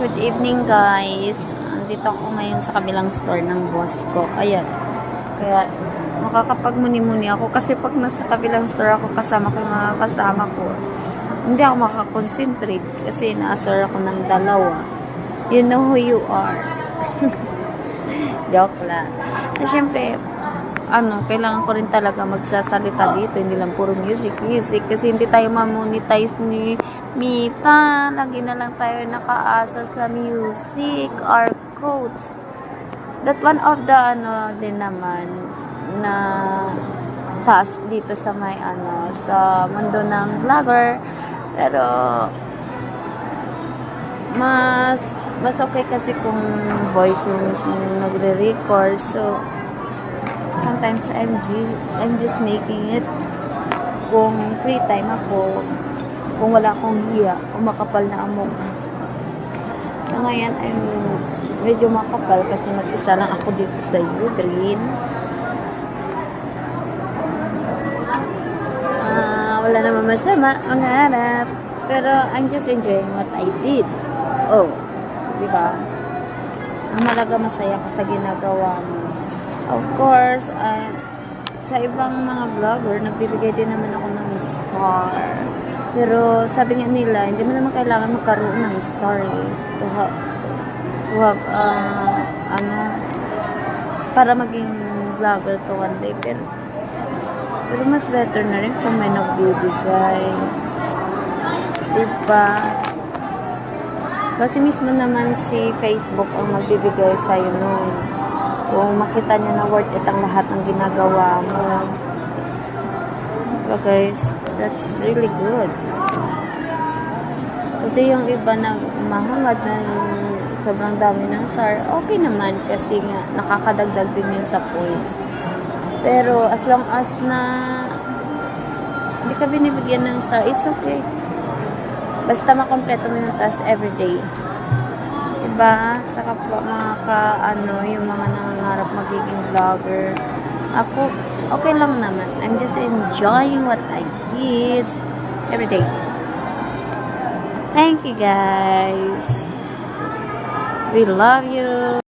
Good evening guys. Andito ako ngayon sa kabilang store ng boss ko. Ayan. Kaya makakapagmuni-muni ako kasi pag nasa kabilang store ako kasama ko yung mga kasama ko, hindi ako makakonsentrate kasi na-assure ako ng dalawa. You know who you are. Joke lang. Na syempre, kailangan ko rin talaga magsasalita dito, hindi lang puro music kasi hindi tayo ma-monetize ni Mita. Lagi na lang tayo nakaasa sa music or quotes. That one of the din naman na task dito sa may sa mundo ng vlogger. Pero mas okay kasi kung voice yung mismo nagre-record. So sometimes I'm just making it kung free time ako, kung wala akong hiya, kung makapal na ang mukha. So ngayon I'm medyo makapal kasi mag-isa lang ako dito sa Udrin. Wala naman masama ang harap, pero I'm just enjoying what I did. Oh, di ba? Ang malaga masaya ko sa ginagawa mo. Of course, sa ibang mga vlogger, nagbibigay din naman ako ng star. Pero sabi nga nila, hindi mo naman kailangan magkaroon ng star to have, para maging vlogger ka one day. Pero mas better na rin kung may nagbibigay. Diba? Kasi mismo naman si Facebook ang magbibigay sa'yo nun. Kung makita niya na worth it ang lahat ng ginagawa mo. So guys, that's really good. Kasi yung iba nagmahangad na sobrang dami ng star, okay naman kasi nga nakakadagdag din yun sa points. Pero as long as na hindi ka binibigyan ng star, it's okay. Basta makompleto mo yung task everyday. Diba? Sa kapwa yung mga nangangarap magiging vlogger. Ako, okay lang naman. I'm just enjoying what I did every day. Thank you guys. We love you.